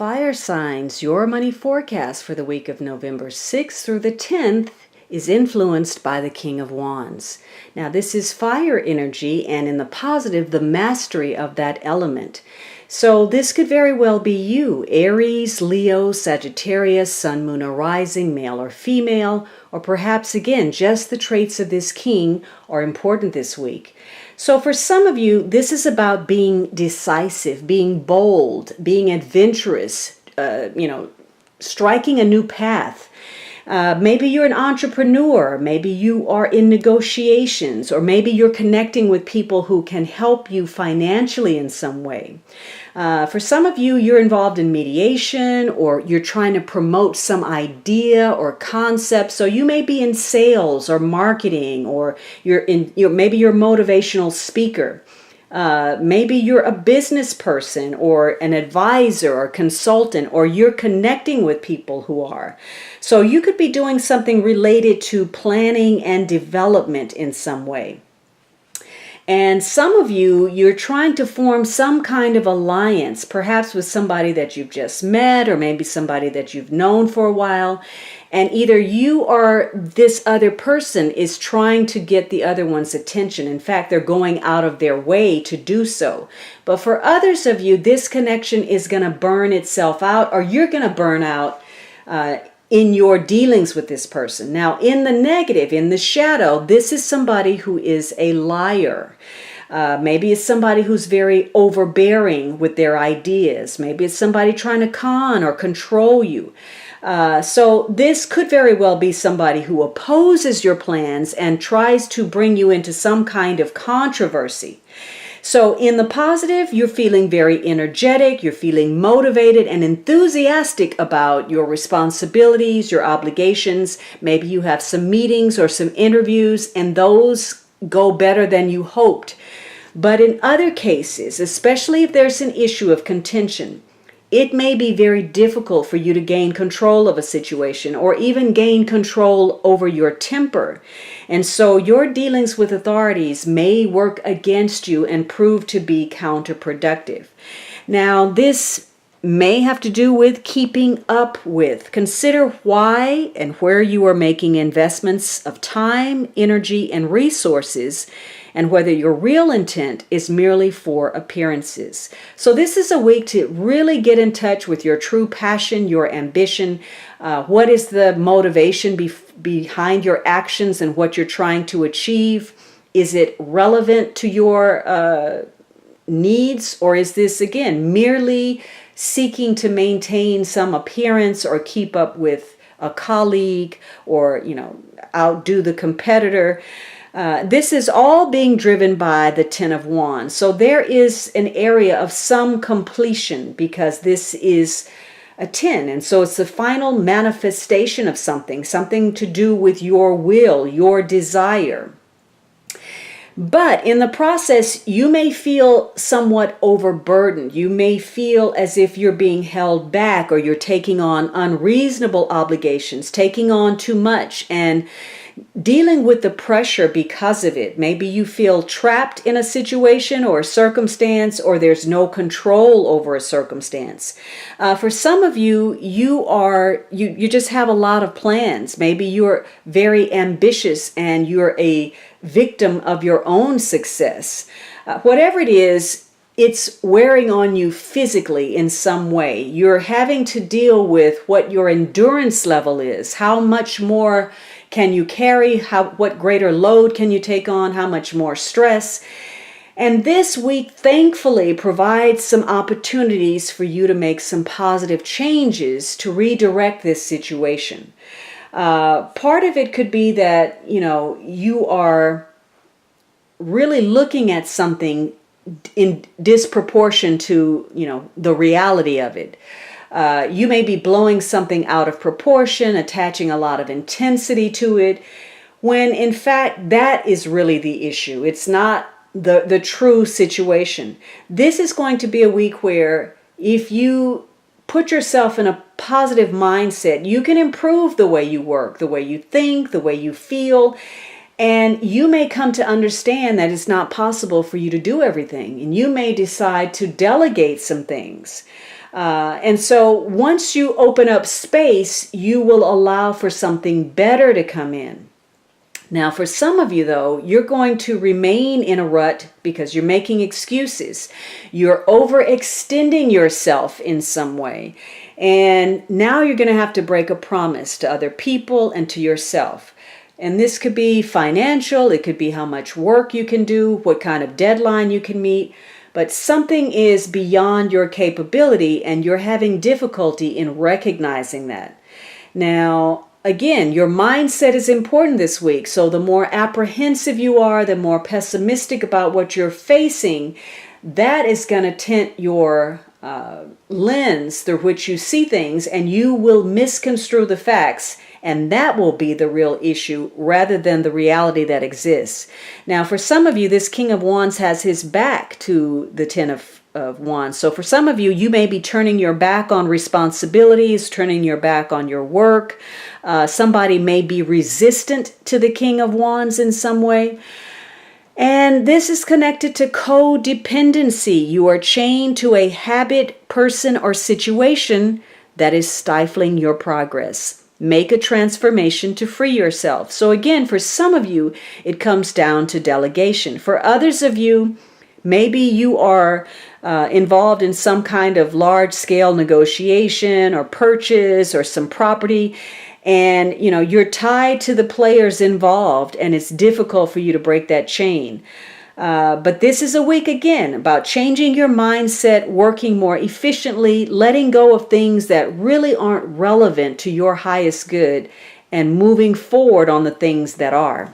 Fire signs, your money forecast for the week of November 6th through the 10th is influenced by the King of Wands. Now, this is fire energy, and in the positive, the mastery of that element. So this could very well be you, Aries, Leo, Sagittarius, Sun, Moon, or Rising, male or female, or perhaps again, just the traits of this king are important this week. So for some of you, this is about being decisive, being bold, being adventurous, striking a new path. Maybe you're an entrepreneur, maybe you are in negotiations, or maybe you're connecting with people who can help you financially in some way. For some of you, you're involved in mediation, or you're trying to promote some idea or concept. So you may be in sales or marketing, or maybe you're a motivational speaker. Maybe you're a business person or an advisor or consultant, or you're connecting with people who are. So you could be doing something related to planning and development in some way. And some of you, you're trying to form some kind of alliance, perhaps with somebody that you've just met, or maybe somebody that you've known for a while. And either you or this other person is trying to get the other one's attention. In fact, they're going out of their way to do so. But for others of you, this connection is going to burn itself out, or you're going to burn out in your dealings with this person. Now, in the negative, in the shadow, this is somebody who is a liar. Maybe it's somebody who's very overbearing with their ideas. Maybe it's somebody trying to con or control you. So this could very well be somebody who opposes your plans and tries to bring you into some kind of controversy. So in the positive, you're feeling very energetic, you're feeling motivated and enthusiastic about your responsibilities, your obligations. Maybe you have some meetings or some interviews, and those go better than you hoped. But in other cases, especially if there's an issue of contention, it may be very difficult for you to gain control of a situation, or even gain control over your temper. And so your dealings with authorities may work against you and prove to be counterproductive. Now, this may have to do with keeping up with. Consider why and where you are making investments of time, energy, and resources, and whether your real intent is merely for appearances. So this is a week to really get in touch with your true passion, your ambition. What is the motivation behind your actions and what you're trying to achieve? Is it relevant to your needs, or is this, again, merely seeking to maintain some appearance or keep up with a colleague, or, outdo the competitor? This is all being driven by the Ten of Wands. So there is an area of some completion, because this is a 10. And so it's the final manifestation of something to do with your will, your desire. But in the process, you may feel somewhat overburdened. You may feel as if you're being held back, or you're taking on unreasonable obligations, taking on too much, and dealing with the pressure because of it. Maybe you feel trapped in a situation or a circumstance, or there's no control over a circumstance. For some of you, you just have a lot of plans. Maybe you're very ambitious and you're a victim of your own success. Whatever it is, it's wearing on you physically in some way. You're having to deal with what your endurance level is. How much more can you carry? What greater load can you take on? How much more stress? And this week, thankfully, provides some opportunities for you to make some positive changes to redirect this situation. Part of it could be that, you are really looking at something in disproportion to, the reality of it. You may be blowing something out of proportion, attaching a lot of intensity to it, when in fact that is really the issue. It's not the true situation. This is going to be a week where if you put yourself in a positive mindset, you can improve the way you work, the way you think, the way you feel. And you may come to understand that it's not possible for you to do everything. And you may decide to delegate some things. And so once you open up space, you will allow for something better to come in. Now, for some of you, though, you're going to remain in a rut because you're making excuses. You're overextending yourself in some way. And now you're going to have to break a promise to other people and to yourself. And this could be financial. It could be how much work you can do, what kind of deadline you can meet. But something is beyond your capability, and you're having difficulty in recognizing that. Now, again, your mindset is important this week. So the more apprehensive you are, the more pessimistic about what you're facing, that is going to tint your lens through which you see things, and you will misconstrue the facts, and that will be the real issue rather than the reality that exists. Now, for some of you, this King of Wands has his back to the Ten of Wands. So for some of you, you may be turning your back on responsibilities, turning your back on your work. Somebody may be resistant to the King of Wands in some way. And this is connected to codependency. You are chained to a habit, person, or situation that is stifling your progress. Make a transformation to free yourself. So again, for some of you, it comes down to delegation. For others of you, maybe you are involved in some kind of large-scale negotiation or purchase or some property, and you're tied to the players involved, and it's difficult for you to break that chain. But this is a week, again, about changing your mindset, working more efficiently, letting go of things that really aren't relevant to your highest good, and moving forward on the things that are.